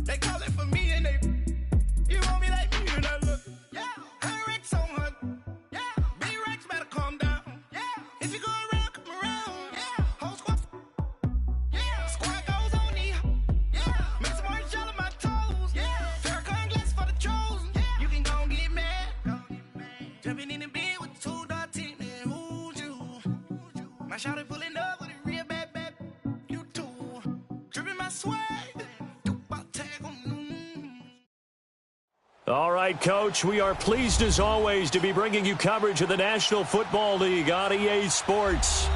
They call it for me and they, you want me like me and I look. Yeah, her Rex on her. Yeah, big Rex better calm down. Yeah, if you go around, come around. Yeah, whole squad. Yeah, squad goes on me. Yeah, make some orange gel on my toes. Yeah, Farrakhan glass for the chosen. Yeah, you can go and get mad. Jumping in the bed with 2 dots in there. Who's you? My shawty pulling up with a real bad. You too. Dripping my swag. All right, Coach, we are pleased as always to be bringing you coverage of the National Football League on EA Sports.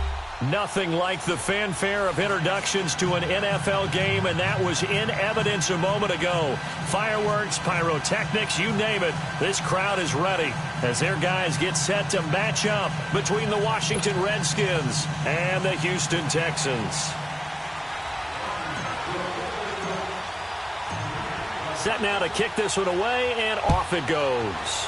Nothing like the fanfare of introductions to an NFL game, and that was in evidence a moment ago. Fireworks, pyrotechnics, you name it, this crowd is ready as their guys get set to match up between the Washington Redskins and the Houston Texans. Set now to kick this one away, and off it goes.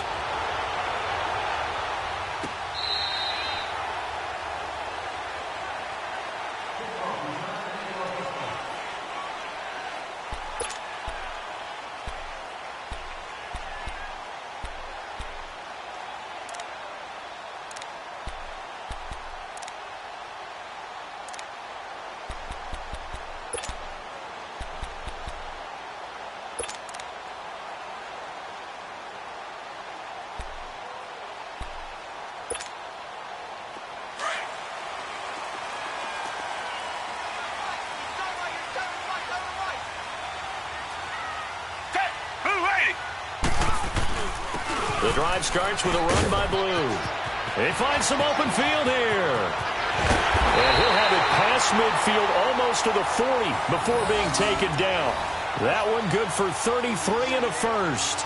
The drive starts with a run by Blue. They find some open field here. And he'll have it past midfield almost to the 40 before being taken down. That one good for 33 and a first.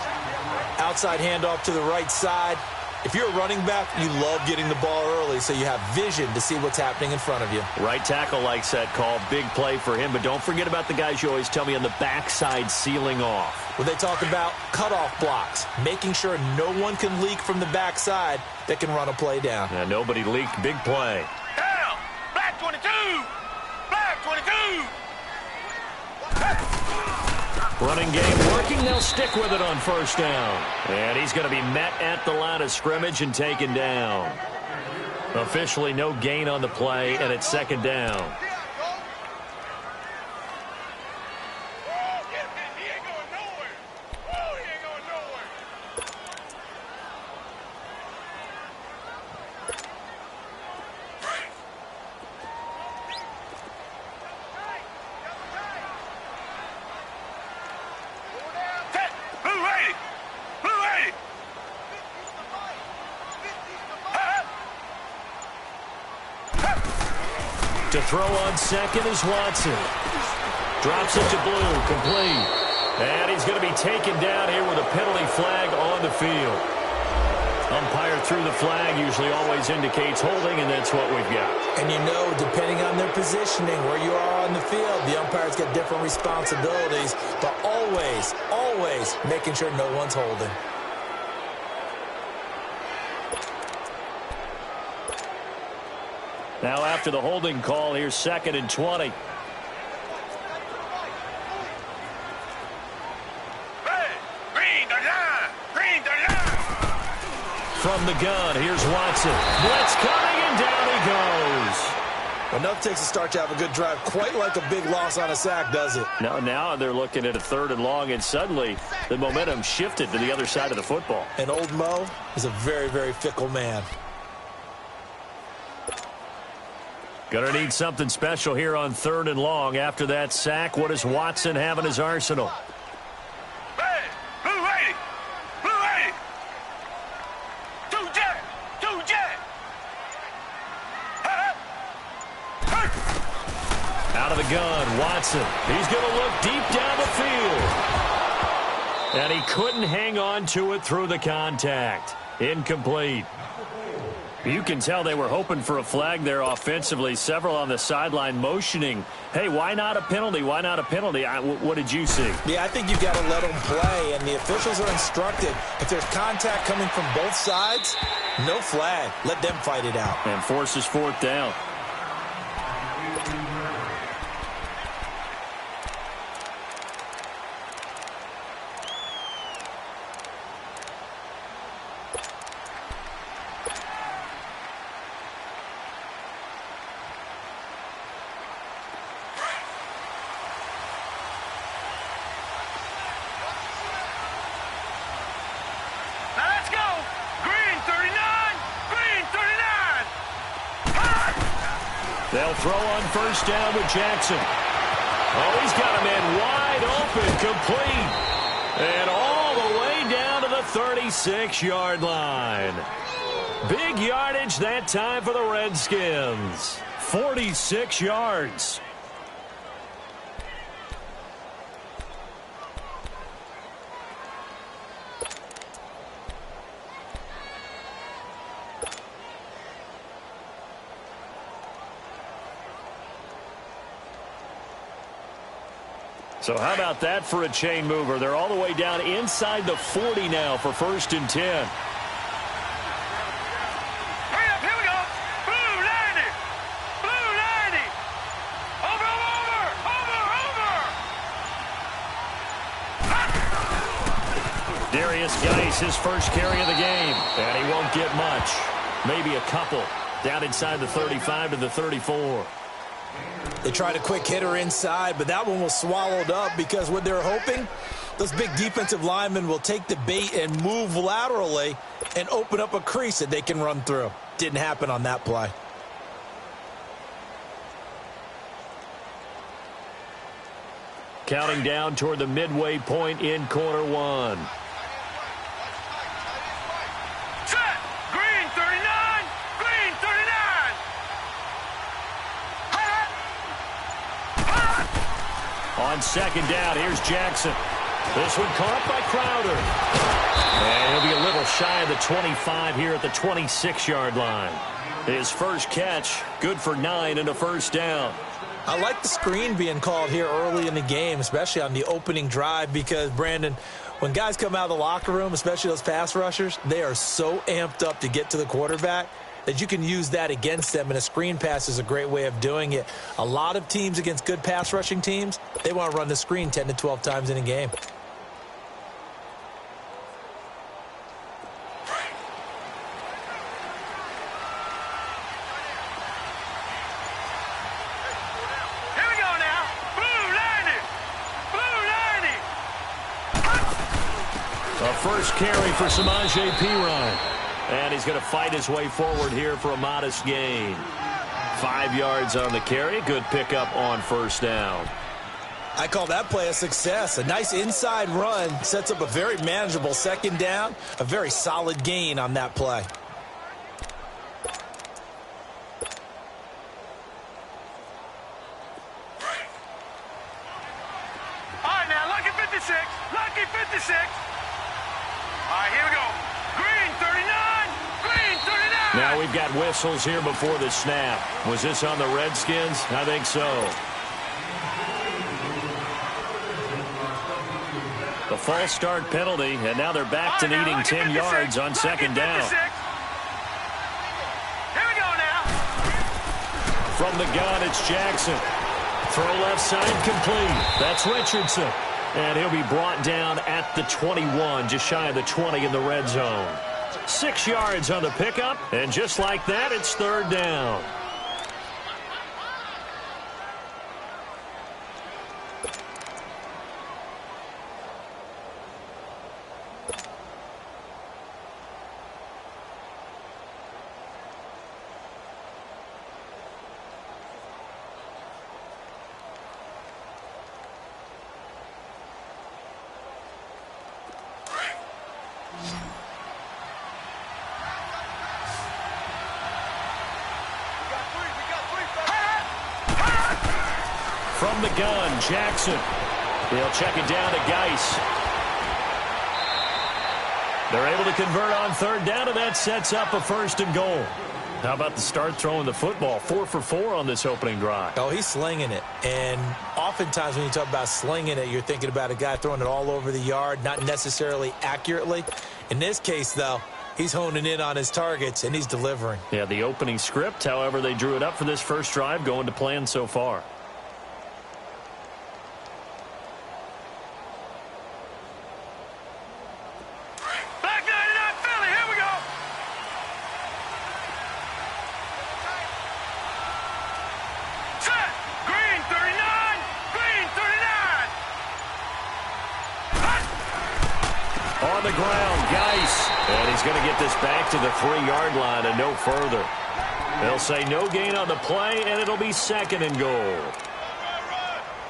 Outside handoff to the right side. If you're a running back, you love getting the ball early so you have vision to see what's happening in front of you. Right tackle likes that call. Big play for him. But don't forget about the guys you always tell me on the backside sealing off. When they talk about cutoff blocks, making sure no one can leak from the backside that can run a play down. Yeah, nobody leaked. Big play. Down! Black 22! Black 22! Running game working. They'll stick with it on first down. And he's going to be met at the line of scrimmage and taken down. Officially no gain on the play, and it's second down. To throw on second is Watson. Drops it to Blue, complete. And he's going to be taken down here with a penalty flag on the field. Umpire threw the flag, usually always indicates holding, and that's what we've got. And you know, depending on their positioning, where you are on the field, the umpires get different responsibilities, but always, always making sure no one's holding. Now after the holding call, here's second and 20. From the gun, here's Watson. Blitz coming, and down he goes. Enough takes a start to have a good drive, quite like a big loss on a sack, does it? Now they're looking at a third and long, and suddenly the momentum shifted to the other side of the football. And old Mo is a very, very fickle man. Gonna need something special here on third and long. After that sack, what does Watson have in his arsenal? Out of the gun, Watson. He's going to look deep down the field. And he couldn't hang on to it through the contact. Incomplete. You can tell they were hoping for a flag there offensively. Several on the sideline motioning. Hey, why not a penalty? Why not a penalty? What did you see? Yeah, I think you've got to let them play, and the officials are instructed. If there's contact coming from both sides, no flag. Let them fight it out. And forces fourth down. They'll throw on first down with Jackson. Oh, he's got a man wide open, complete. And all the way down to the 36-yard line. Big yardage that time for the Redskins. 46 yards. So how about that for a chain mover? They're all the way down inside the 40 now for 1st and 10. Hurry up, here we go. Blue 90. Blue 90. Over, over, over, over. Darius Geis, his first carry of the game. And he won't get much. Maybe a couple. Down inside the 35 to the 34. They tried a quick hitter inside, but that one was swallowed up because what they're hoping, those big defensive linemen will take the bait and move laterally and open up a crease that they can run through. Didn't happen on that play. Counting down toward the midway point in quarter one. Set. Green 39. Green 39. On second down, here's Jackson. This one caught by Crowder. And he'll be a little shy of the 25 here at the 26-yard line. His first catch, good for 9 and a first down. I like the screen being called here early in the game, especially on the opening drive, because, Brandon, when guys come out of the locker room, especially those pass rushers, they are so amped up to get to the quarterback that you can use that against them, and a screen pass is a great way of doing it. A lot of teams against good pass rushing teams, they want to run the screen 10 to 12 times in a game. Here we go now. Blue 90. Blue 90. A first carry for Samaje Perine. And he's going to fight his way forward here for a modest gain. 5 yards on the carry. Good pickup on first down. I call that play a success. A nice inside run sets up a very manageable second down. A very solid gain on that play. All right, now, lucky 56. Lucky 56. All right, here we go. Green 39. Green 39. Now we've got whistles here before the snap. Was this on the Redskins? I think so. The false start penalty, and now they're back to needing 10 yards on second down. Here we go now. From the gun, it's Jackson. Throw left side complete. That's Richardson. And he'll be brought down at the 21, just shy of the 20 in the red zone. 6 yards on the pickup, and just like that, it's third down. From the gun, Jackson. He'll check it down to Geis. They're able to convert on third down, and that sets up a first and goal. How about the start throwing the football? 4 for 4 on this opening drive. Oh, he's slinging it. And oftentimes when you talk about slinging it, you're thinking about a guy throwing it all over the yard, not necessarily accurately. In this case, though, he's honing in on his targets, and he's delivering. Yeah, the opening script, however, they drew it up for this first drive, going to plan so far. On the ground, Geis. And he's going to get this back to the 3-yard line and no further. They'll say no gain on the play, and it'll be 2nd and goal.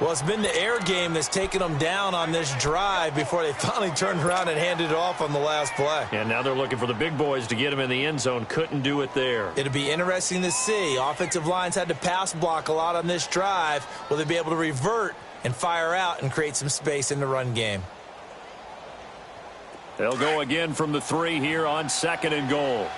Well, it's been the air game that's taken them down on this drive before they finally turned around and handed it off on the last play. And now they're looking for the big boys to get him in the end zone. Couldn't do it there. It'll be interesting to see. Offensive lines had to pass block a lot on this drive. Will they be able to revert and fire out and create some space in the run game? They'll go again from the 3 here on 2nd and goal.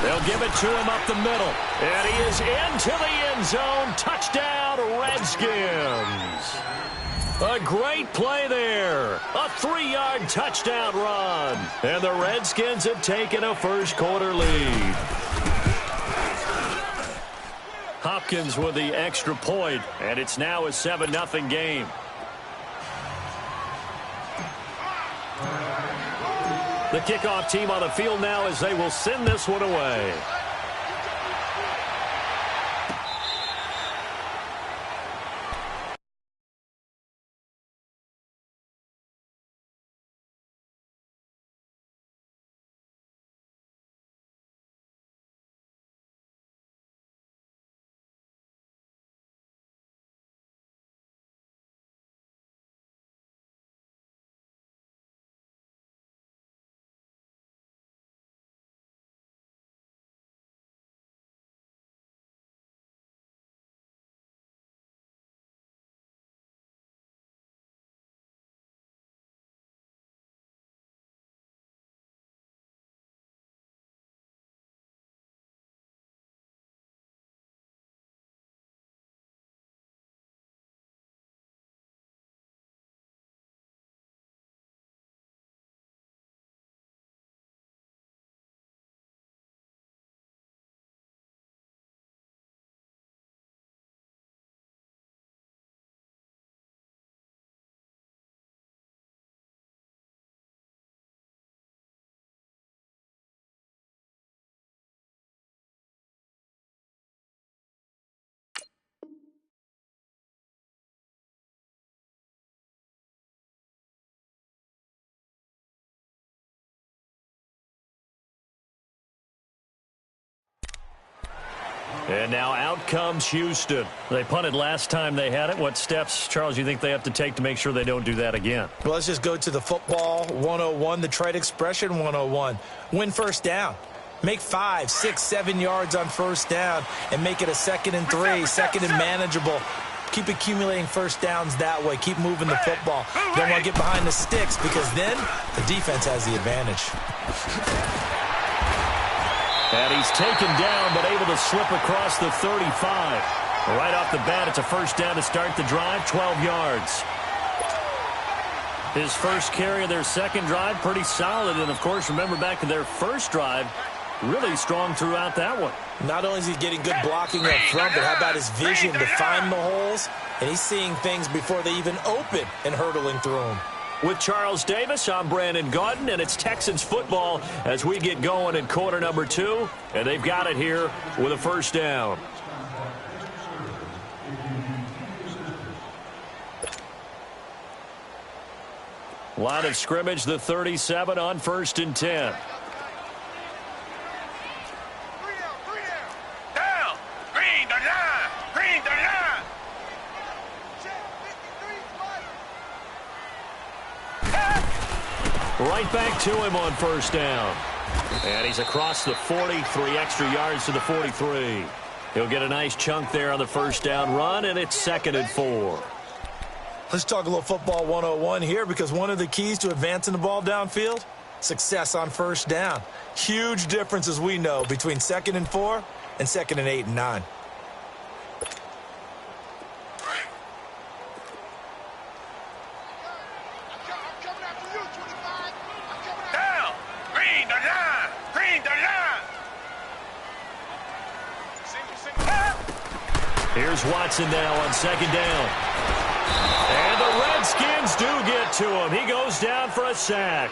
They'll give it to him up the middle. And he is into the end zone. Touchdown, Redskins. A great play there. A 3-yard touchdown run. And the Redskins have taken a first-quarter lead. Hopkins with the extra point, and it's now a 7-0 game. The kickoff team on the field now as they will send this one away. And now out comes Houston. They punted last time they had it. What steps, Charles, you think they have to take to make sure they don't do that again? Well, let's just go to the football 101, the trade expression 101. Win first down. Make 5, 6, 7 yards on first down and make it a 2nd and 3, 2nd and manageable. Keep accumulating first downs that way. Keep moving the football. Don't want to get behind the sticks because then the defense has the advantage. And he's taken down, but able to slip across the 35. Right off the bat, it's a first down to start the drive, 12 yards. His first carry of their second drive, pretty solid. And, of course, remember back to their first drive, really strong throughout that one. Not only is he getting good blocking up front, but how about his vision to find the holes? And he's seeing things before they even open and hurdling through them. With Charles Davis, I'm Brandon Gaudin, and it's Texans football as we get going in quarter number 2. And they've got it here with a first down. Line of scrimmage, the 37 on 1st and 10. Right back to him on first down. And he's across the 40, 3 extra yards to the 43. He'll get a nice chunk there on the first down run, and it's 2nd and 4. Let's talk a little football 101 here because one of the keys to advancing the ball downfield, success on first down. Huge difference, as we know, between 2nd and 4 and 2nd and 8 and 9. Here's Watson now on 2nd down. And the Redskins do get to him. He goes down for a sack.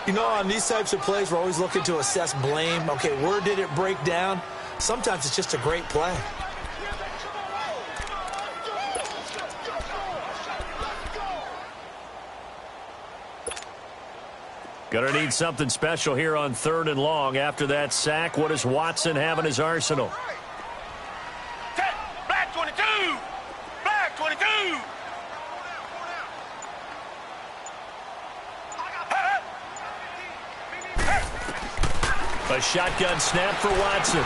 You know, on these types of plays, we're always looking to assess blame. Okay, where did it break down? Sometimes it's just a great play. Going to need something special here on 3rd and long. After that sack, what does Watson have in his arsenal? Black 22! Black 22! A shotgun snap for Watson.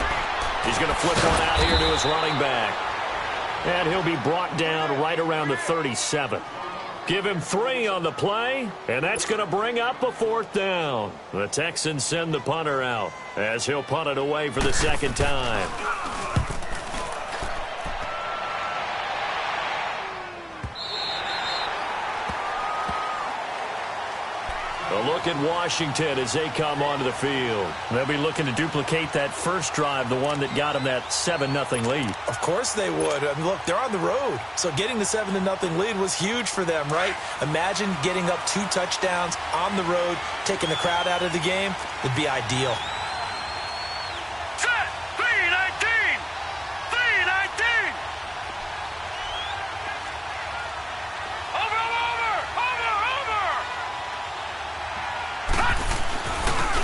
He's going to flip one out here to his running back. And he'll be brought down right around the 37. Give him 3 on the play, and that's going to bring up a 4th down. The Texans send the punter out as he'll punt it away for the 2nd time. A look at Washington as they come onto the field. They'll be looking to duplicate that first drive, the one that got them that 7-0 lead. Of course they would. I mean, look, they're on the road. So getting the 7-0 lead was huge for them, right? Imagine getting up 2 touchdowns on the road, taking the crowd out of the game. It'd be ideal. Set! 3-19! 3-19!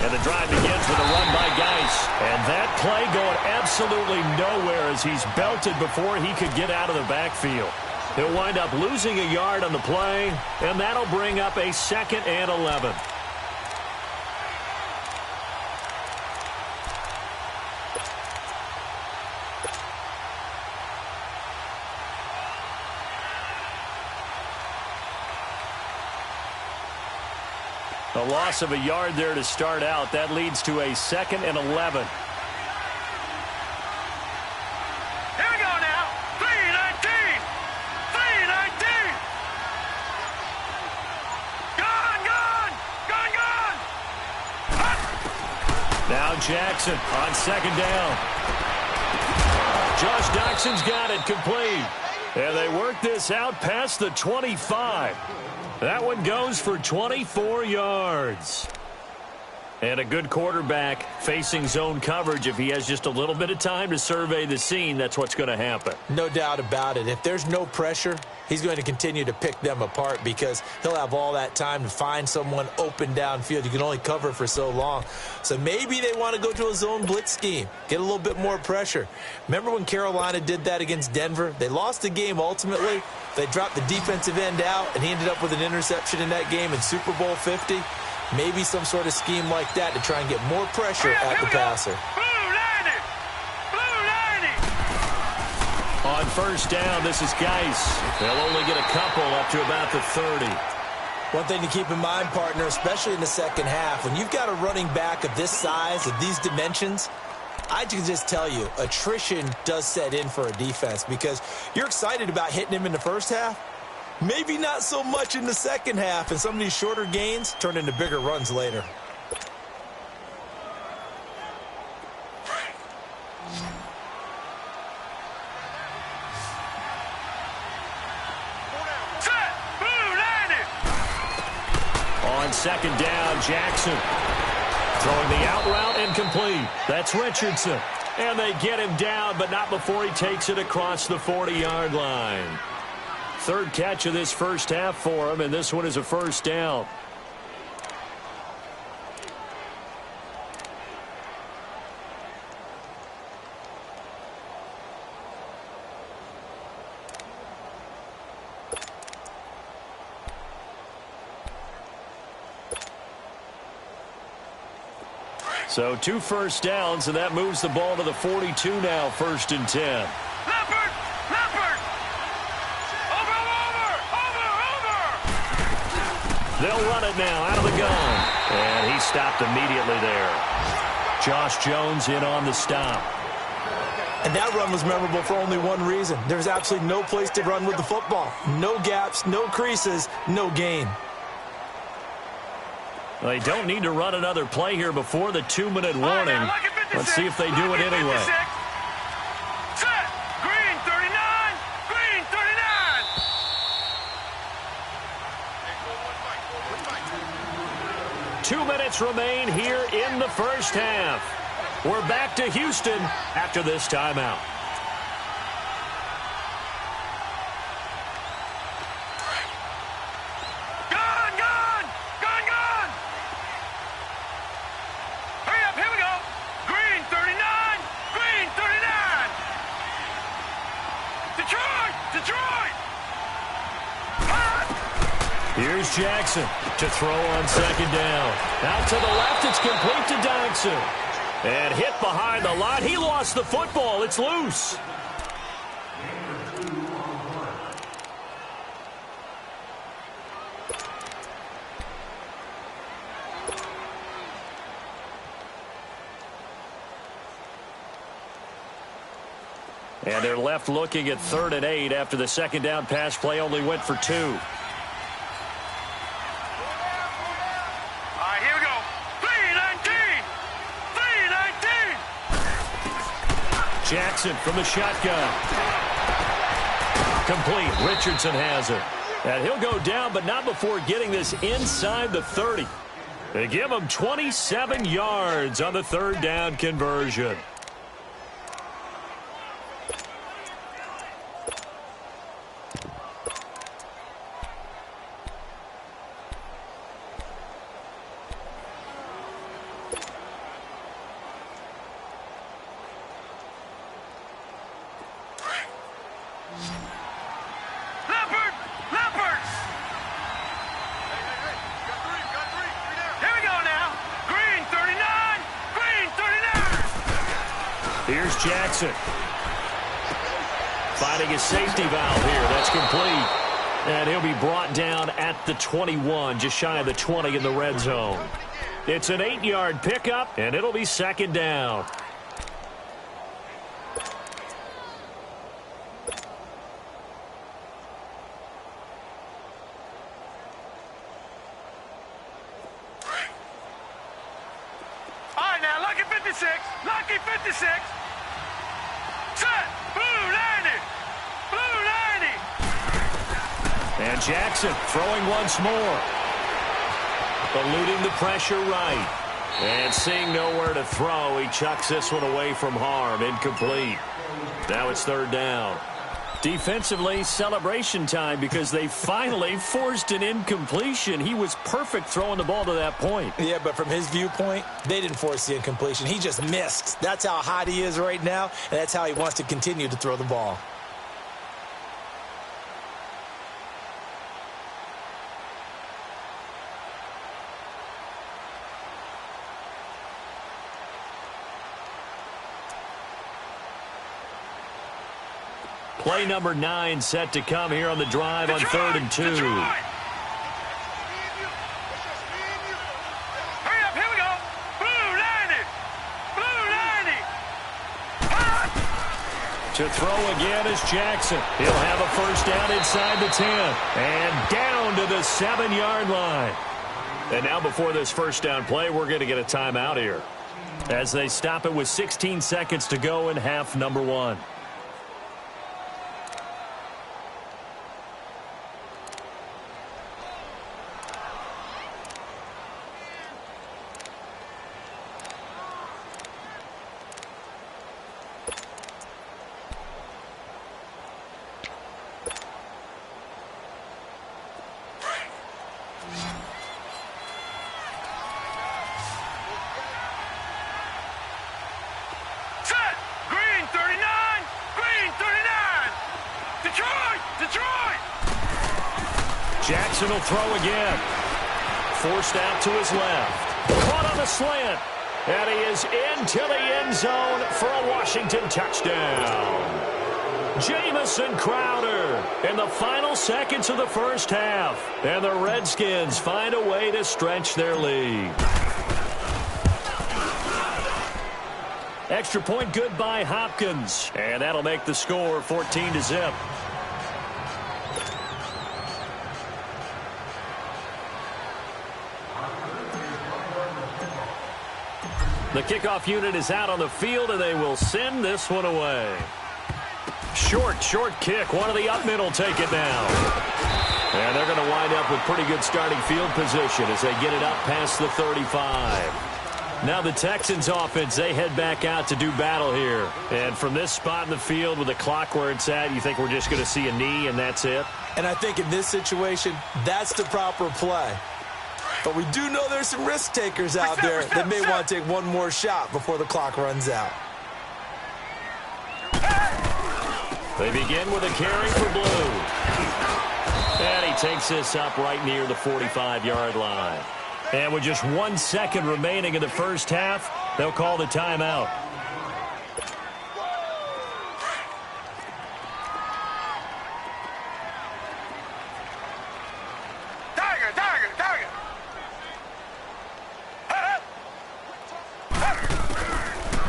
And the drive begins with a run by Geis. And that play going absolutely nowhere as he's belted before he could get out of the backfield. He'll wind up losing a yard on the play, and that'll bring up a 2nd and 11. A loss of a yard there to start out. That leads to a 2nd and 11. Here we go now. 3-19. 3-19. Gone. Now Jackson on 2nd down. Josh Doxson's got it complete. And they work this out past the 25. That one goes for 24 yards. And a good quarterback facing zone coverage. If he has just a little bit of time to survey the scene, that's what's going to happen. No doubt about it. If there's no pressure, he's going to continue to pick them apart because he'll have all that time to find someone open downfield. You can only cover for so long. So maybe they want to go to a zone blitz scheme, get a little bit more pressure. Remember when Carolina did that against Denver? They lost the game ultimately. They dropped the defensive end out, and he ended up with an interception in that game in Super Bowl 50. Maybe some sort of scheme like that to try and get more pressure at the passer. On 1st down, this is Geis. They'll only get a couple up to about the 30. One thing to keep in mind, partner, especially in the 2nd half, when you've got a running back of this size, of these dimensions, I can just tell you, attrition does set in for a defense because you're excited about hitting him in the 1st half. Maybe not so much in the 2nd half, and some of these shorter gains turn into bigger runs later. On 2nd down, Jackson throwing the out route and complete. That's Richardson. And they get him down, but not before he takes it across the 40-yard line. 3rd catch of this 1st half for him, and this one is a 1st down. So 2 1st downs, and that moves the ball to the 42 now, 1st and 10. Leopard! Over! They'll run it now out of the gun. And he stopped immediately there. Josh Jones in on the stop. And that run was memorable for only one reason. There's absolutely no place to run with the football. No gaps, no creases, no gain. They don't need to run another play here before the 2-minute warning. Let's see if they do it anyway. Set! Green 39! Green 39! 2 minutes remain here in the 1st half. We're back to Houston after this timeout. Jackson to throw on second down. Out to the left, it's complete to Jackson. And hit behind the line. He lost the football. It's loose. And they're left looking at 3rd and 8 after the second down pass play only went for 2. All right, here we go. 3-19. Jackson from the shotgun. Complete. Richardson has it. And he'll go down, but not before getting this inside the 30. They give him 27 yards on the 3rd down conversion. Here's Jackson. Finding his safety valve here. That's complete. And he'll be brought down at the 21, just shy of the 20 in the red zone. It's an 8-yard pickup, and it'll be 2nd down. All right, now, lucky 56. Lucky 56. Set. Blue 90. Blue 90. And Jackson throwing once more. Eluding the pressure right. And seeing nowhere to throw, he chucks this one away from harm. Incomplete. Now it's 3rd down. Defensively, celebration time because they finally forced an incompletion. He was perfect throwing the ball to that point. Yeah, but from his viewpoint, they didn't force the incompletion. He just missed. That's how hot he is right now, and that's how he wants to continue to throw the ball. Play number 9 set to come here on the drive on 3rd and 2. Hurry up, here we go. Blue 90. Blue 90. To throw again is Jackson. He'll have a 1st down inside the 10. And down to the 7-yard line. And now before this 1st down play, we're going to get a timeout here, as they stop it with 16 seconds to go in half number 1. Jackson will throw again. Forced out to his left. Caught on the slant. And he is into the end zone for a Washington touchdown. Jamison Crowder in the final seconds of the 1st half. And the Redskins find a way to stretch their lead. Extra point good by Hopkins. And that'll make the score 14-0. The kickoff unit is out on the field, and they will send this one away. Short kick. One of the up middle take it now. And they're going to wind up with pretty good starting field position as they get it up past the 35. Now the Texans offense, they head back out to do battle here. And from this spot in the field with the clock where it's at, you think we're just going to see a knee and that's it? And I think in this situation, that's the proper play. But we do know there's some risk takers out there that may want to take one more shot before the clock runs out. They begin with a carry for Blue. And he takes this up right near the 45-yard line. And with just 1 second remaining in the first half, they'll call the timeout.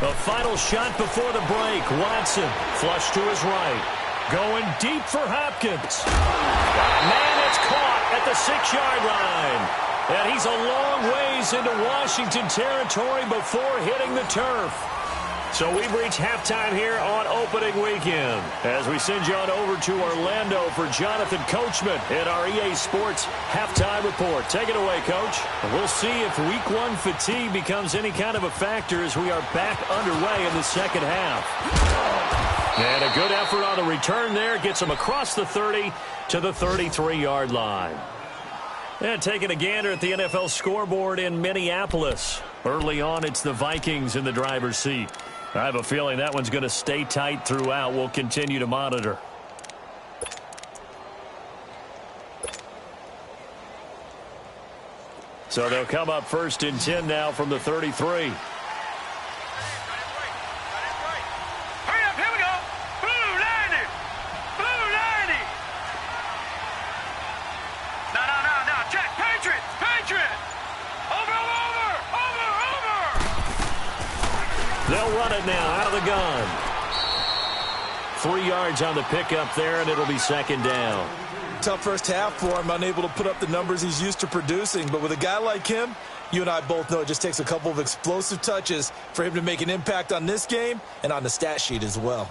A final shot before the break. Watson, flush to his right. Going deep for Hopkins. Man, it's caught at the 6-yard line. And he's a long ways into Washington territory before hitting the turf. So we've reached halftime here on opening weekend as we send you on over to Orlando for Jonathan Coachman in our EA Sports halftime report. Take it away, Coach. We'll see if Week 1 fatigue becomes any kind of a factor as we are back underway in the second half. And a good effort on the return there gets them across the 30 to the 33-yard line. And taking a gander at the NFL scoreboard in Minneapolis. Early on, it's the Vikings in the driver's seat. I have a feeling that one's going to stay tight throughout. We'll continue to monitor. So they'll come up 1st and 10 now from the 33. They'll run it now out of the gun. 3 yards on the pickup there, and it'll be 2nd down. Tough first half for him, unable to put up the numbers he's used to producing. But with a guy like him, you and I both know it just takes a couple of explosive touches for him to make an impact on this game and on the stat sheet as well.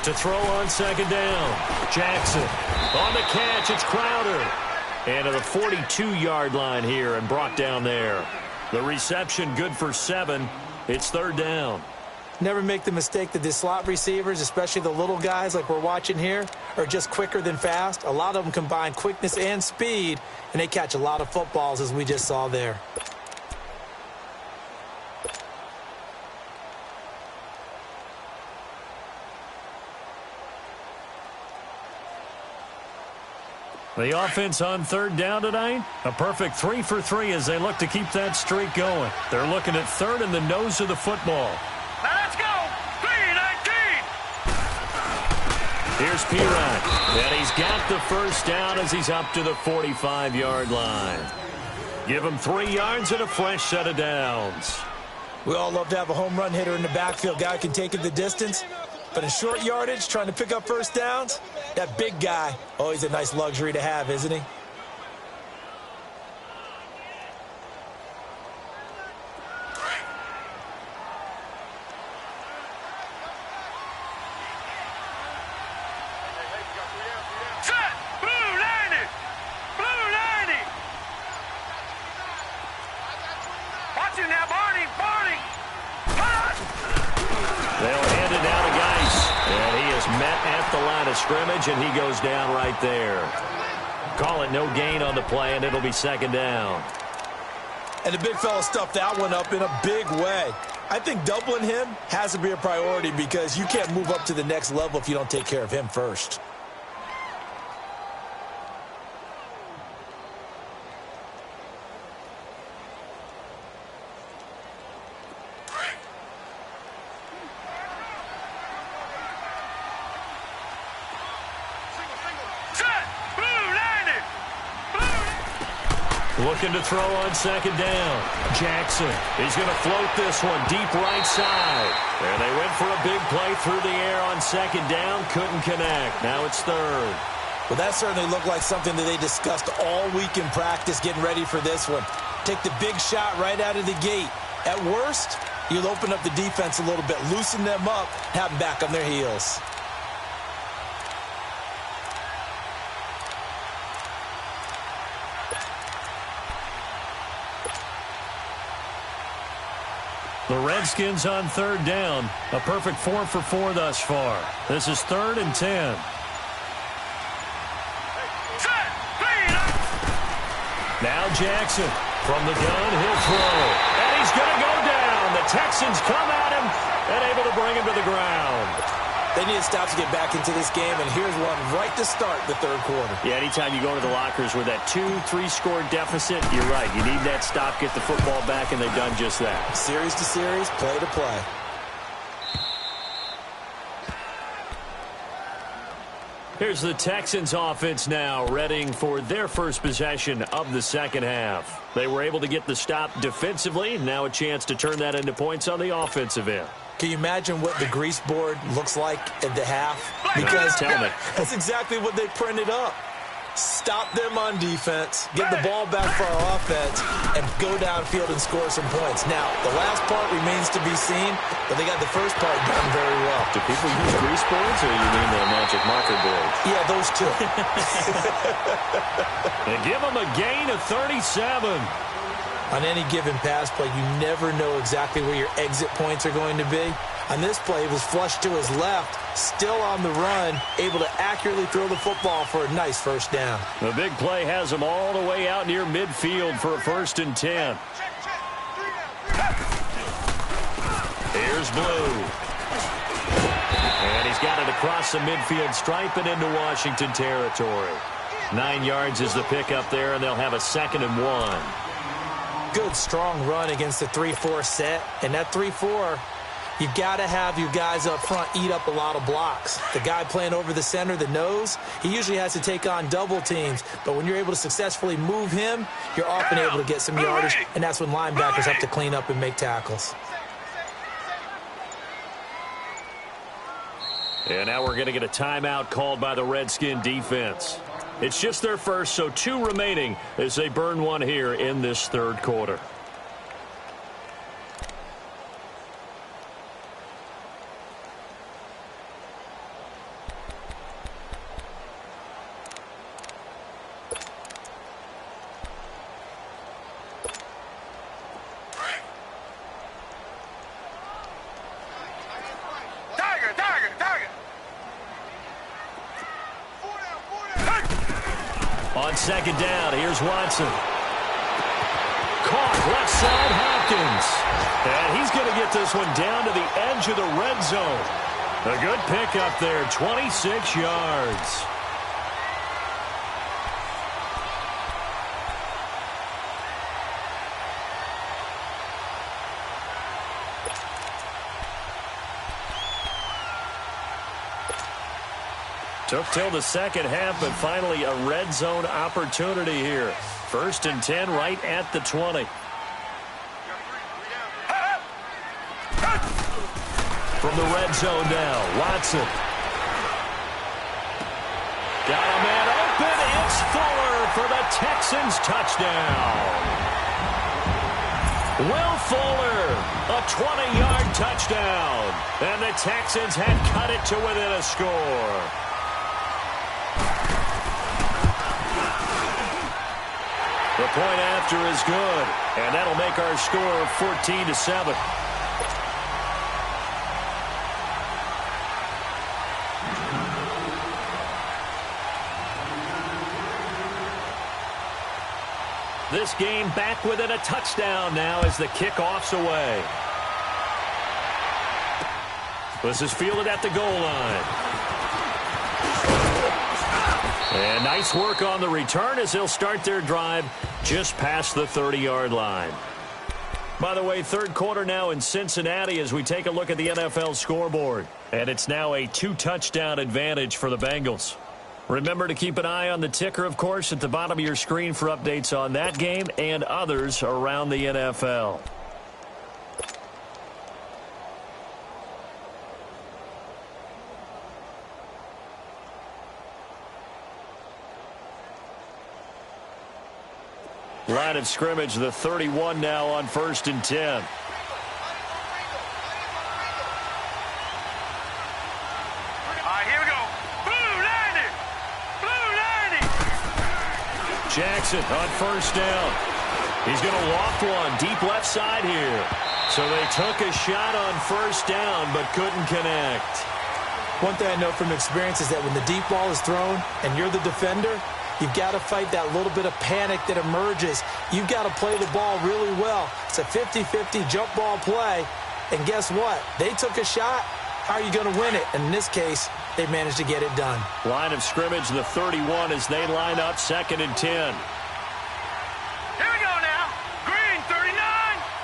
To throw on 2nd down. Jackson on the catch. It's Crowder. And to the 42-yard line here and brought down there. The reception good for 7. It's 3rd down. Never make the mistake that the slot receivers, especially the little guys like we're watching here, are just quicker than fast. A lot of them combine quickness and speed, and they catch a lot of footballs as we just saw there. The offense on 3rd down tonight, a perfect 3 for 3 as they look to keep that streak going. They're looking at 3rd in the nose of the football. Now let's go. 3-19. Here's P-Rod, and he's got the first down as he's up to the 45-yard line. Give him 3 yards and a fresh set of downs. We all love to have a home run hitter in the backfield. Guy can take it the distance. But in short yardage, trying to pick up first downs, that big guy, always a nice luxury to have, isn't he? Set. Blue 90. Blue 90. Watch it now, Barney. Barney. They'll hand it down to Geis. And he is met at the line of scrimmage, and he goes down right there. Call it no gain on the play, and it'll be 2nd down. And the big fella stuffed that one up in a big way. I think doubling him has to be a priority because you can't move up to the next level if you don't take care of him first. Looking to throw on 2nd down. Jackson, he's going to float this one deep right side. And they went for a big play through the air on 2nd down. Couldn't connect. Now it's 3rd. Well, that certainly looked like something that they discussed all week in practice getting ready for this one. Take the big shot right out of the gate. At worst, you'll open up the defense a little bit, loosen them up, have them back on their heels. The Redskins on third down. A perfect 4 for 4 thus far. This is 3rd and 10. Now Jackson from the gun. He'll throw. And he's going to go down. The Texans come at him and able to bring him to the ground. They need to stop to get back into this game, and here's one right to start the third quarter. Yeah, anytime you go to the lockers with that 2-3 score deficit, you're right. You need that stop, get the football back, and they've done just that. Series to series, play to play. Here's the Texans offense now, readying for their first possession of the second half. They were able to get the stop defensively. Now a chance to turn that into points on the offensive end. Can you imagine what the grease board looks like at the half? Because Tell me. that's exactly what they printed up. Stop them on defense, get the ball back for our offense, and go downfield and score some points. Now, the last part remains to be seen, but they got the first part done very well. Do people use grease boards, or you mean the magic marker boards? Yeah, those two. They give them a gain of 37. On any given pass play, you never know exactly where your exit points are going to be. On this play, it was flushed to his left, still on the run, able to accurately throw the football for a nice first down. The big play has him all the way out near midfield for a 1st and 10. Here's Blue. And he's got it across the midfield stripe and into Washington territory. 9 yards is the pickup there, and they'll have a 2nd and 1. Good, strong run against the 3-4 set. And that 3-4, you got to have your guys up front eat up a lot of blocks. The guy playing over the center, the nose, he usually has to take on double teams. But when you're able to successfully move him, you're often able to get some yardage, and that's when linebackers have to clean up and make tackles. And now we're going to get a timeout called by the Redskin defense. It's just their first, so 2 remaining as they burn one here in this third quarter. On 2nd down, here's Watson. Caught left side, Hopkins. And he's going to get this one down to the edge of the red zone. A good pickup there, 26 yards. Took till the second half, but finally a red zone opportunity here. 1st and 10 right at the 20. From the red zone now, Watson. Got a man open. It's Fuller for the Texans touchdown. Will Fuller, a 20-yard touchdown. And the Texans had cut it to within a score. The point after is good, and that'll make our score 14-7. This game back within a touchdown now as the kickoff's away. This is fielded at the goal line. And nice work on the return as they'll start their drive just past the 30-yard line. By the way, third quarter now in Cincinnati as we take a look at the NFL scoreboard. And it's now a 2-touchdown advantage for the Bengals. Remember to keep an eye on the ticker, of course, at the bottom of your screen for updates on that game and others around the NFL. Line of scrimmage, the 31 now on 1st and 10. Here we go. Blue 90. Blue 90. Jackson on 1st down. He's going to loft one deep left side here. So they took a shot on first down but couldn't connect. One thing I know from experience is that when the deep ball is thrown and you're the defender, you've got to fight that little bit of panic that emerges. You've got to play the ball really well. It's a 50-50 jump ball play. And guess what? They took a shot. How are you going to win it? And in this case, they managed to get it done. Line of scrimmage, the 31, as they line up 2nd and 10. Here we go now. Green 39.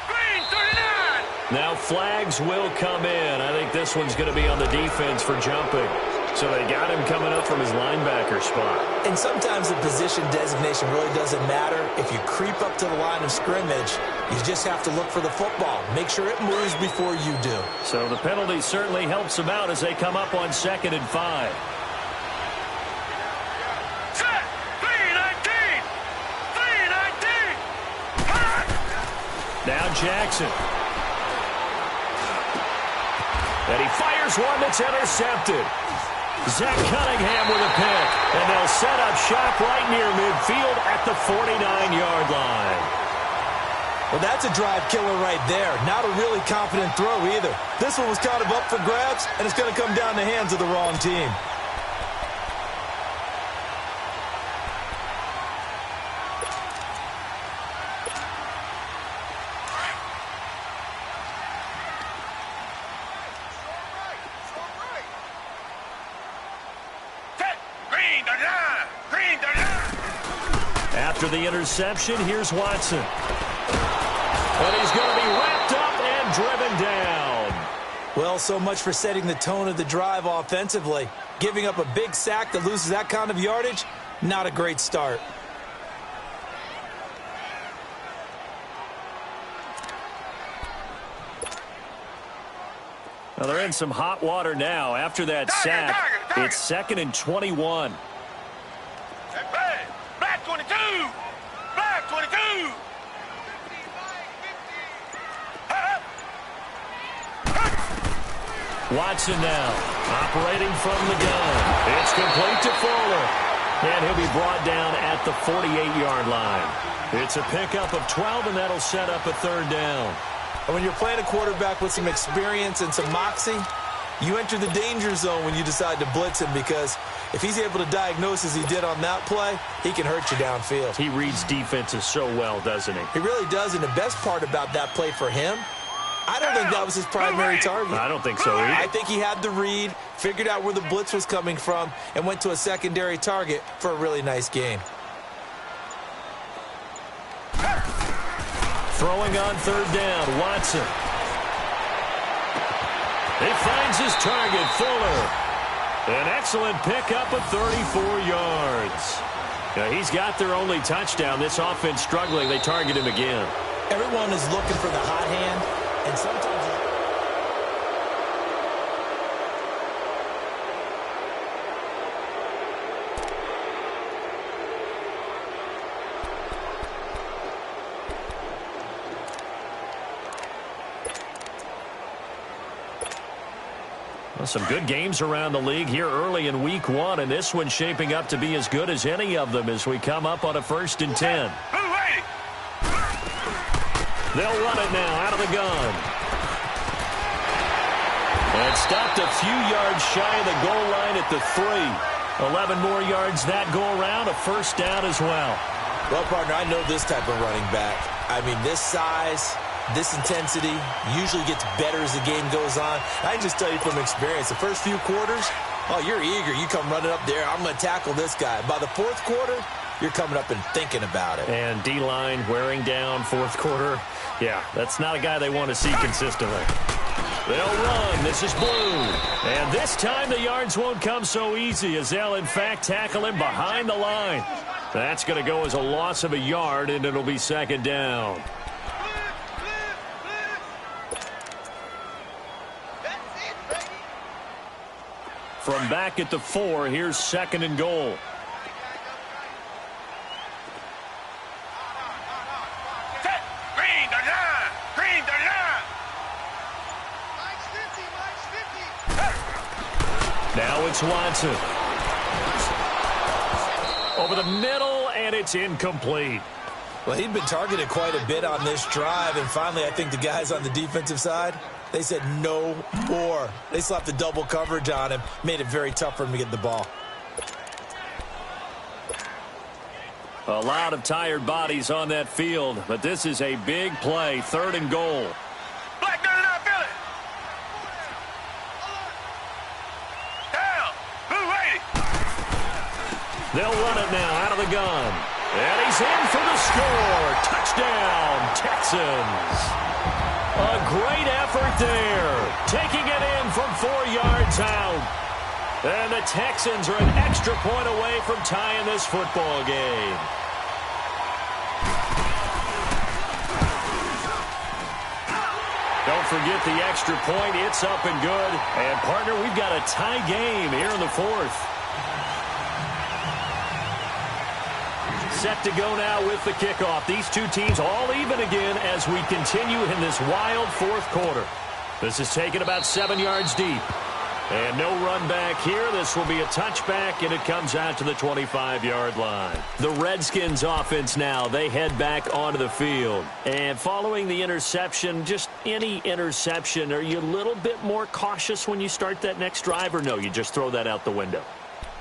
Green 39. Now flags will come in. I think this one's going to be on the defense for jumping. So they got him coming up from his linebacker spot. And sometimes the position designation really doesn't matter. If you creep up to the line of scrimmage, you just have to look for the football. Make sure it moves before you do. So the penalty certainly helps them out as they come up on 2nd and 5. Set. 319. 319. Now Jackson. And he fires one that's intercepted. Zach Cunningham with a pick. And they'll set up shop right near midfield at the 49-yard line. Well, that's a drive killer right there. Not a really confident throw either. This one was kind of up for grabs, and it's going to come down the hands of the wrong team. After the interception, here's Watson. And he's going to be wrapped up and driven down. Well, so much for setting the tone of the drive offensively. Giving up a big sack that loses that kind of yardage, not a great start. Well, they're in some hot water now. After that sack, it's 2nd and 21. Black 22. Black 22. Watson now, operating from the gun. It's complete to Fuller. And he'll be brought down at the 48-yard line. It's a pickup of 12, and that'll set up a 3rd down. And when you're playing a quarterback with some experience and some moxie, you enter the danger zone when you decide to blitz him, because if he's able to diagnose as he did on that play, he can hurt you downfield. He reads defenses so well, doesn't he? He really does, and the best part about that play for him, I don't think that was his primary target. I don't think so either. I think he had the read, figured out where the blitz was coming from, and went to a secondary target for a really nice gain. Throwing on 3rd down, Watson. He finds his target, Fuller. An excellent pickup of 34 yards. Now, he's got their only touchdown. This offense struggling. They target him again. Everyone is looking for the hot hand, and sometimes... Some good games around the league here early in week 1, and this one's shaping up to be as good as any of them as we come up on a 1st and 10. They'll run it now out of the gun. And stopped a few yards shy of the goal line at the 3. 11 more yards that go around, a 1st down as well. Well, partner, I know this type of running back. I mean, this size, this intensity usually gets better as the game goes on. I can just tell you from experience, the first few quarters, oh, you're eager. You come running up there, I'm going to tackle this guy. By the 4th quarter, you're coming up and thinking about it. And D-line wearing down 4th quarter. Yeah, that's not a guy they want to see consistently. They'll run. This is Blue. And this time the yards won't come so easy as they'll, in fact, tackle him behind the line. That's going to go as a loss of a yard, and it'll be 2nd down. From back at the 4, here's 2nd and goal. Green 39. Green 39. Now it's Watson. Over the middle, and it's incomplete. Well, he'd been targeted quite a bit on this drive, and finally I think the guys on the defensive side, they said no more. They slapped the double coverage on him, made it very tough for him to get the ball. A lot of tired bodies on that field, but this is a big play, 3rd and goal. Black 99, feel it. Down. Blue 80. They'll run it now out of the gun. And he's in for the score. Touchdown, Texans. A great effort there. Taking it in from 4 yards out. And the Texans are an extra point away from tying this football game. Don't forget the extra point. It's up and good. And, partner, we've got a tie game here in the 4th. Set to go now with the kickoff. These two teams all even again as we continue in this wild 4th quarter. This is taken about 7 yards deep. And no run back here. This will be a touchback, and it comes out to the 25-yard line. The Redskins offense now, they head back onto the field. And following the interception, just any interception, are you a little bit more cautious when you start that next drive, or no, you just throw that out the window?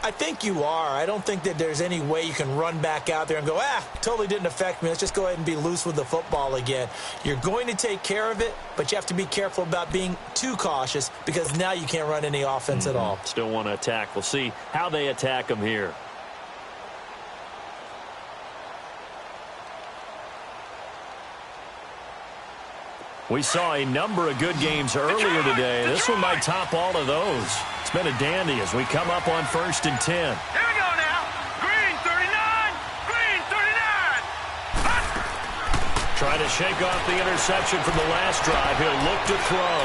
I think you are. I don't think that there's any way you can run back out there and go, totally didn't affect me. Let's just go ahead and be loose with the football again. You're going to take care of it, but you have to be careful about being too cautious because now you can't run any offense at all. Still want to attack. We'll see how they attack them here. We saw a number of good games earlier today. This one might top all of those. It's been a dandy as we come up on 1st and 10. Here we go now. Green 39. Green 39. Trying to shake off the interception from the last drive. He'll look to throw.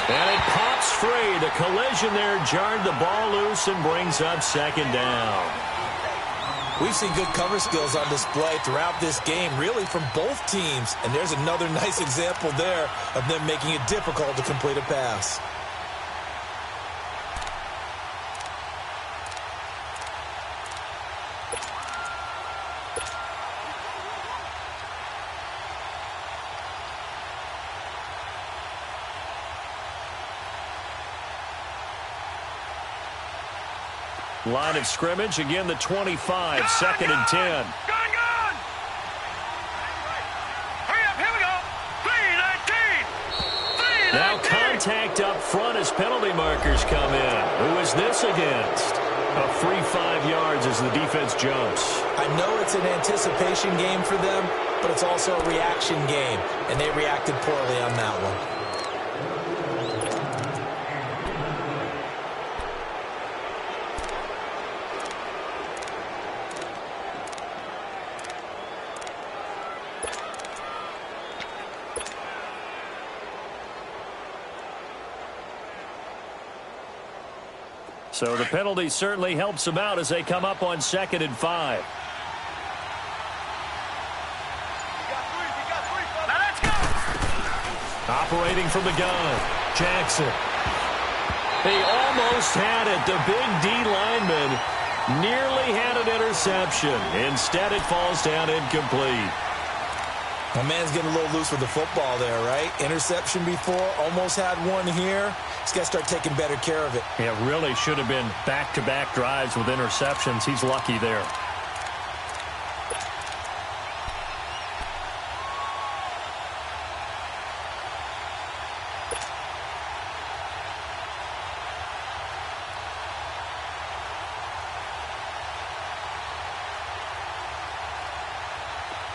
And it pops free. The collision there jarred the ball loose and brings up 2nd down. We've seen good cover skills on display throughout this game, really from both teams. And there's another nice example there of them making it difficult to complete a pass. Line of scrimmage, again the 25, 2nd and 10. Gun! Hurry up, here we go. 3-19. Now contact up front as penalty markers come in. Who is this against? A free 5 yards as the defense jumps. I know it's an anticipation game for them, but it's also a reaction game, and they reacted poorly on that one. So the penalty certainly helps them out as they come up on 2nd and 5. Now let's go. Operating from the gun, Jackson. He almost had it. The big D lineman nearly had an interception. Instead, it falls down incomplete. My man's getting a little loose with the football there, right? Interception before, almost had one here. He's got to start taking better care of it. It really should have been back-to-back drives with interceptions. He's lucky there.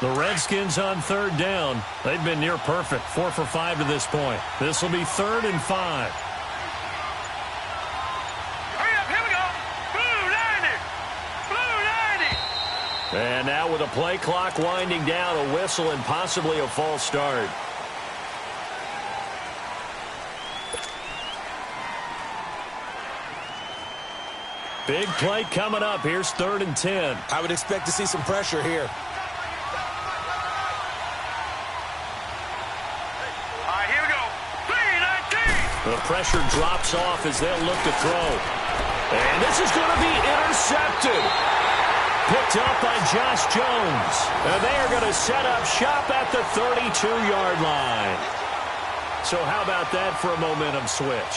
The Redskins on 3rd down. They've been near perfect, 4 for 5 to this point. This will be 3rd and 5. Hurry up, here we go. Blue 90. Blue 90. And now with a play clock winding down, a whistle and possibly a false start. Big play coming up. Here's 3rd and 10. I would expect to see some pressure here. The pressure drops off as they'll look to throw. And this is going to be intercepted. Picked up by Josh Jones. And they are going to set up shop at the 32-yard line. So how about that for a momentum switch?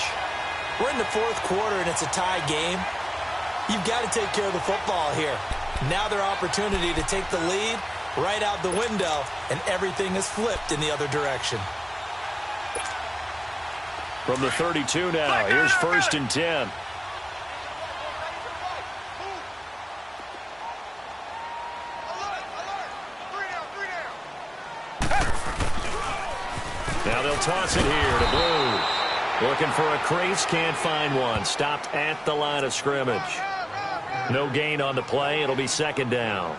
We're in the fourth quarter, and it's a tie game. You've got to take care of the football here. Now their opportunity to take the lead right out the window, and everything is flipped in the other direction. From the 32 now, here's 1st and 10. Now they'll toss it here to Blue. Looking for a crease, can't find one. Stopped at the line of scrimmage. No gain on the play. It'll be 2nd down.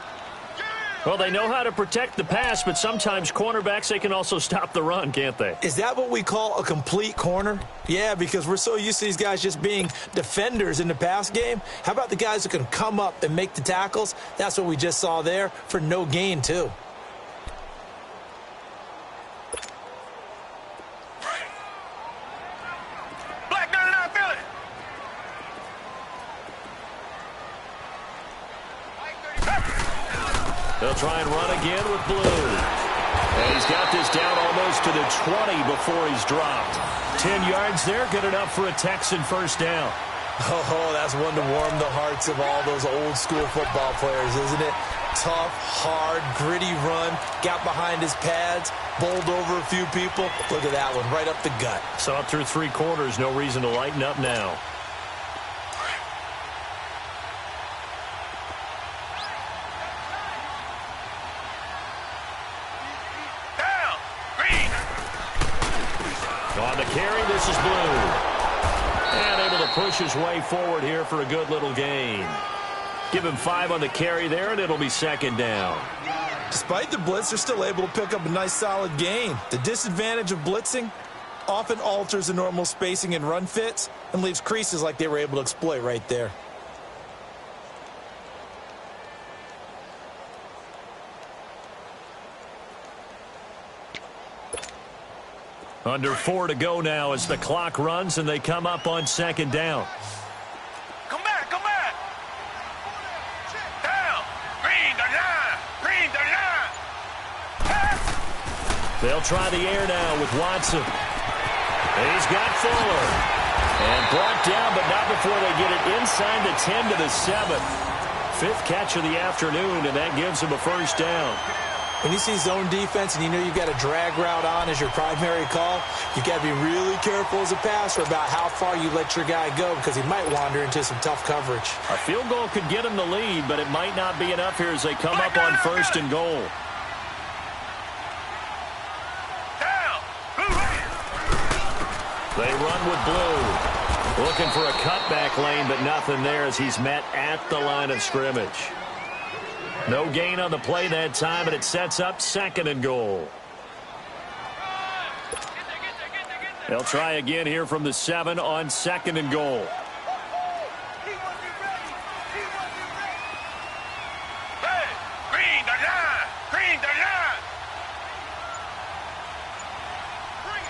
Well, they know how to protect the pass, but sometimes cornerbacks, they can also stop the run, can't they? Is that what we call a complete corner? Yeah, because we're so used to these guys just being defenders in the pass game. How about the guys who can come up and make the tackles? That's what we just saw there for no gain, too. They'll try and run again with Blue. And he's got this down almost to the 20 before he's dropped. 10 yards there, good enough for a Texan 1st down. Oh, that's one to warm the hearts of all those old-school football players, isn't it? Tough, hard, gritty run, got behind his pads, bowled over a few people. Look at that one, right up the gut. Saw it through 3 quarters, no reason to lighten up now. On the carry, this is Blue. And able to push his way forward here for a good little gain. Give him 5 on the carry there, and it'll be 2nd down. Despite the blitz, they're still able to pick up a nice solid gain. The disadvantage of blitzing often alters the normal spacing and run fits and leaves creases like they were able to exploit right there. Under 4 to go now as the clock runs and they come up on 2nd down. Come back, come back. Down. Green the line. Green the line. They'll try the air now with Watson. He's got Fuller. And brought down, but not before they get it inside the 10 to the 7. 5th catch of the afternoon, and that gives him a 1st down. When you see zone defense and you know you've got a drag route on as your primary call, you've got to be really careful as a passer about how far you let your guy go because he might wander into some tough coverage. A field goal could get him the lead, but it might not be enough here as they come up on 1st and goal. They run with Blue. Looking for a cutback lane, but nothing there as he's met at the line of scrimmage. No gain on the play that time, and it sets up 2nd and goal. They'll try again here from the 7 on 2nd and goal. Hey, green the line. Green the line. Bring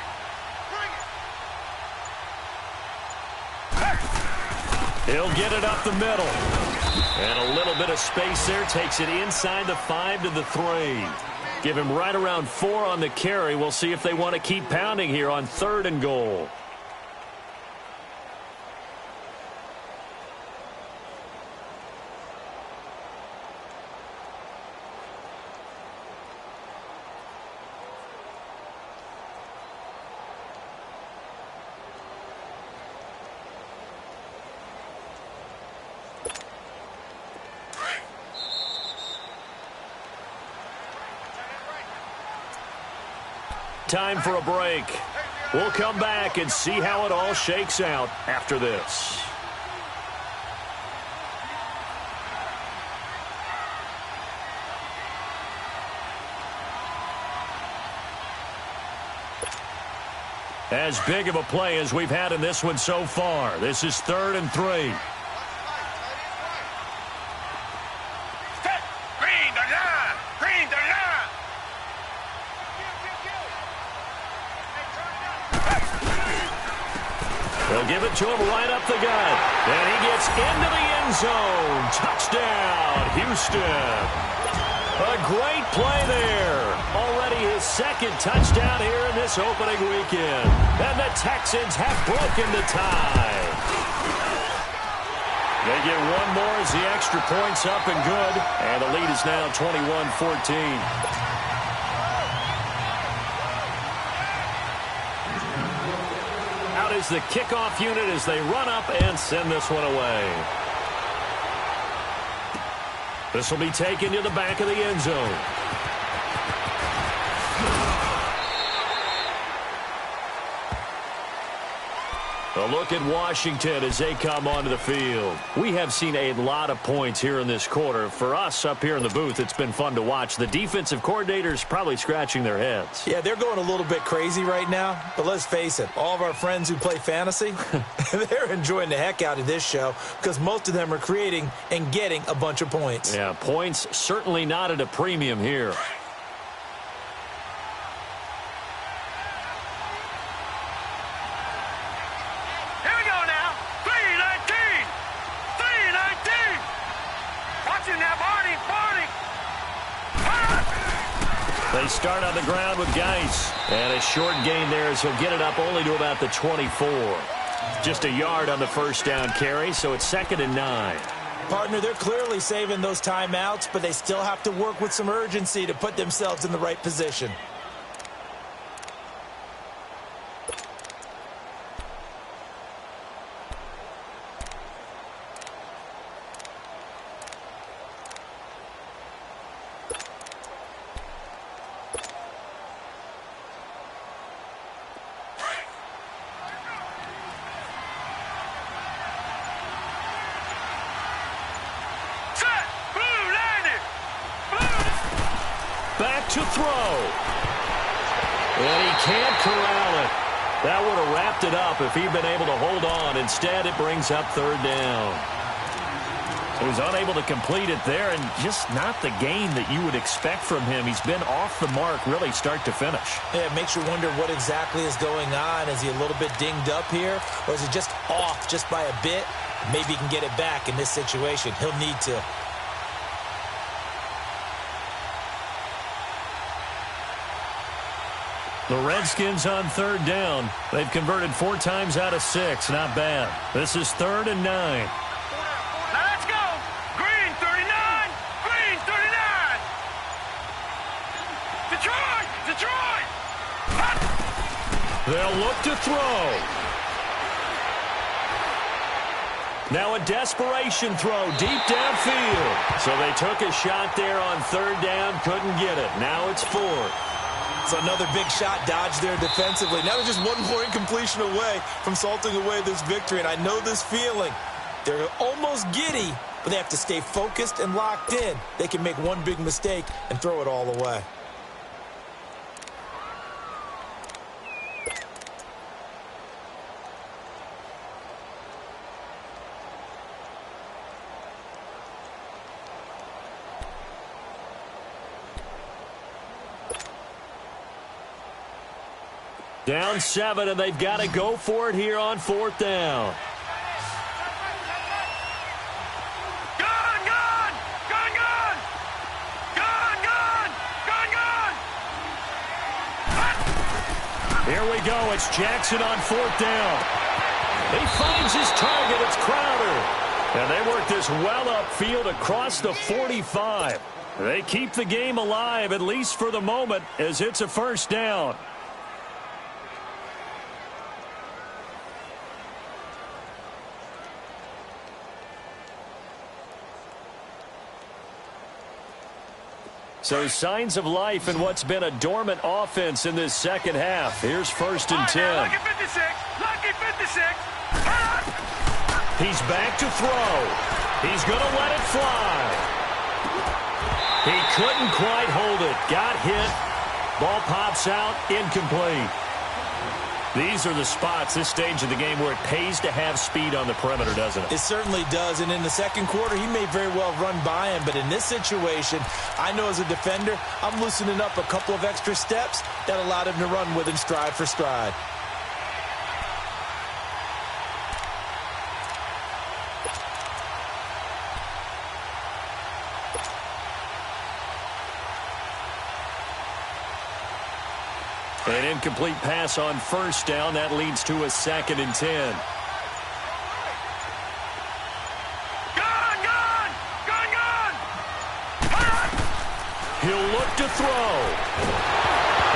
it. He'll get it up the middle. And a little bit of space there. Takes it inside the 5 to the 3. Give him right around 4 on the carry. We'll see if they want to keep pounding here on 3rd and goal. Time for a break. We'll come back and see how it all shakes out after this. As big of a play as we've had in this one so far. This is 3rd and 3. They'll give it to him right up the gut. And he It's into the end zone. Touchdown, Houston. A great play there. Already his second touchdown here in this opening weekend. And the Texans have broken the tie. They get one more as the extra point's up and good. And the lead is now 21-14. Out is the kickoff unit as they run up and send this one away. This will be taken to the back of the end zone. A look at Washington as they come onto the field. We have seen a lot of points here in this quarter. For us up here in the booth, it's been fun to watch. The defensive coordinators probably scratching their heads. Yeah, they're going a little bit crazy right now. But let's face it, all of our friends who play fantasy, they're enjoying the heck out of this show because most of them are creating and getting a bunch of points. Yeah, points certainly not at a premium here. They start on the ground with Geis. And a short gain there as he'll get it up only to about the 24. Just a yard on the first down carry, so it's 2nd and 9. Partner, they're clearly saving those timeouts, but they still have to work with some urgency to put themselves in the right position. Back to throw. And he can't corral it. That would have wrapped it up if he'd been able to hold on. Instead, it brings up 3rd down. So he's unable to complete it there, and just not the gain that you would expect from him. He's been off the mark really start to finish. Yeah, it makes you wonder what exactly is going on. Is he a little bit dinged up here, or is he just off just by a bit? Maybe he can get it back in this situation. He'll need to. The Redskins on 3rd down. They've converted 4 times out of 6. Not bad. This is 3rd and 9. Now let's go. Green 39. Green 39. Detroit. Detroit. They'll look to throw. Now a desperation throw deep downfield. So they took a shot there on 3rd down. Couldn't get it. Now it's 4th. So another big shot dodged there defensively. Now they're just 1 more incompletion away from salting away this victory. And I know this feeling. They're almost giddy, but they have to stay focused and locked in. They can make one big mistake and throw it all away. Down 7, and they've got to go for it here on 4th down. Gun, gun, gun, gun, gun, gun, gun, gun. Here we go. It's Jackson on 4th down. He finds his target. It's Crowder. And they work this well upfield across the 45. They keep the game alive, at least for the moment, as it's a 1st down. So signs of life in what's been a dormant offense in this second half. Here's 1st and 10. Lucky 56. Lucky 56. He's back to throw. He's going to let it fly. He couldn't quite hold it. Got hit. Ball pops out. Incomplete. These are the spots, this stage of the game, where it pays to have speed on the perimeter, doesn't it? It certainly does, and in the second quarter, he may very well run by him, but in this situation, I know as a defender, I'm loosening up a couple of extra steps that allowed him to run with him stride for stride. An incomplete pass on first down. That leads to a 2nd and 10. He'll look to throw.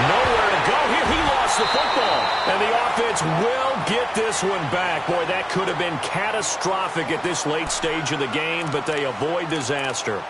Nowhere to go here. He lost the football. And the offense will get this one back. Boy, that could have been catastrophic at this late stage of the game, but they avoid disaster.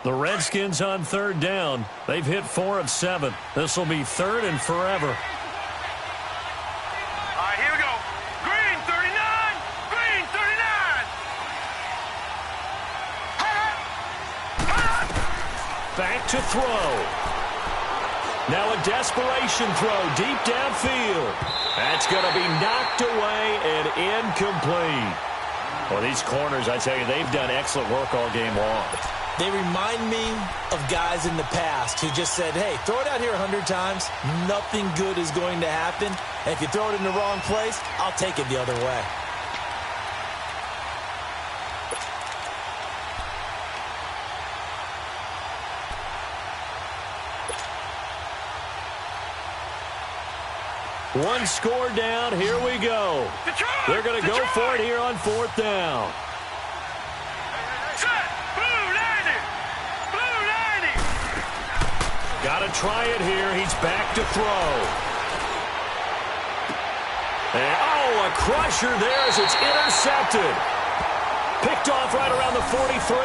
The Redskins on 3rd down. They've hit 4 of 7. This will be 3rd and forever. All right, here we go. Green 39. Green 39. Back to throw. Now a desperation throw deep downfield. That's going to be knocked away and incomplete. Well, these corners, I tell you, they've done excellent work all game long. They remind me of guys in the past who just said, hey, throw it out here 100 times. Nothing good is going to happen. And if you throw it in the wrong place, I'll take it the other way. One score down. Here we go. They're going to go for it here on 4th down. Got to try it here. He's back to throw. And, a crusher there as it's intercepted. Picked off right around the 43.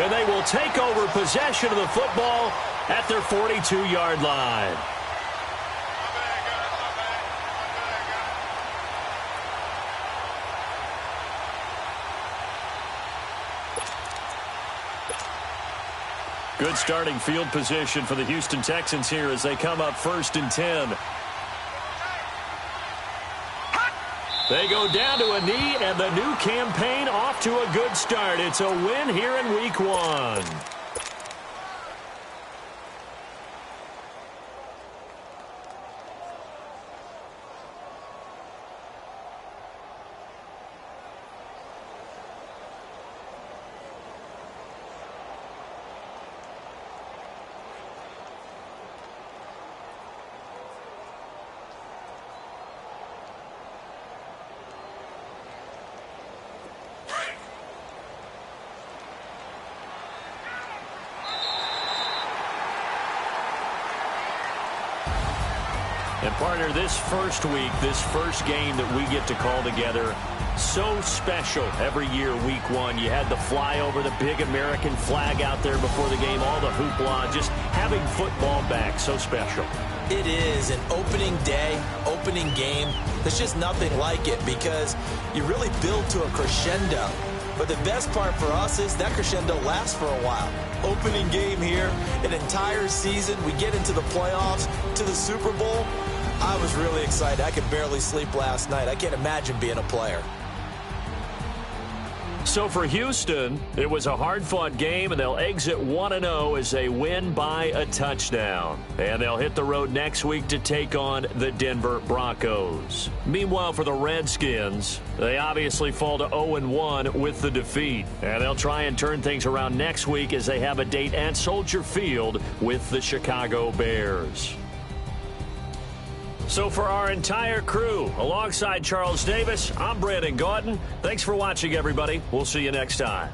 And they will take over possession of the football at their 42-yard line. Good starting field position for the Houston Texans here as they come up 1st and 10. They go down to a knee, and the new campaign off to a good start. It's a win here in Week 1. And, partner, this first week, this first game that we get to call together, so special every year, Week 1. You had the flyover, the big American flag out there before the game, all the hoopla, just having football back, so special. It is an opening day, opening game. There's just nothing like it because you really build to a crescendo. But the best part for us is that crescendo lasts for a while. Opening game here, an entire season. We get into the playoffs, to the Super Bowl. I was really excited. I could barely sleep last night. I can't imagine being a player. So for Houston, it was a hard-fought game, and they'll exit 1-0 as they win by a touchdown. And they'll hit the road next week to take on the Denver Broncos. Meanwhile, for the Redskins, they obviously fall to 0-1 with the defeat. And they'll try and turn things around next week as they have a date at Soldier Field with the Chicago Bears. So for our entire crew, alongside Charles Davis, I'm Brandon Gaudin. Thanks for watching, everybody. We'll see you next time.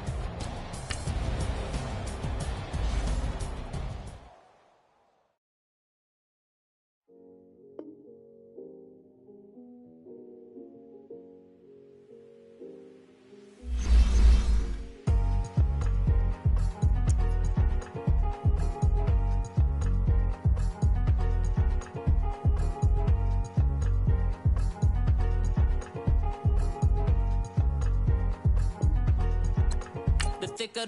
Thicker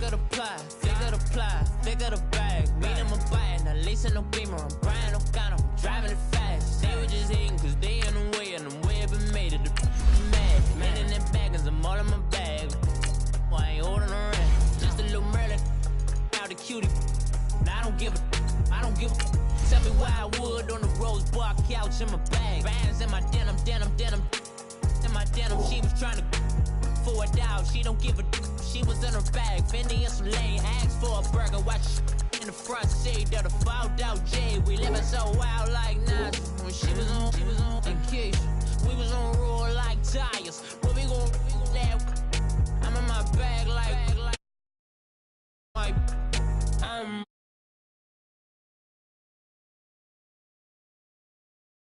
the ply, thicker the bag. Meet him a bite, not leasing no beamer. I'm Brian O'Connor, driving it fast. They were just hating cause they in the way, and the way I've been made it. cutie. Now I don't give a. Tell me why I would on the rose bar couch in my bag. Bands in my denim. In my denim, she was trying to for it out. She don't give a. She was in her bag. Fendi in some lane. Asked for a burger. Watch in the front seat of the fouled out J. We living so wild.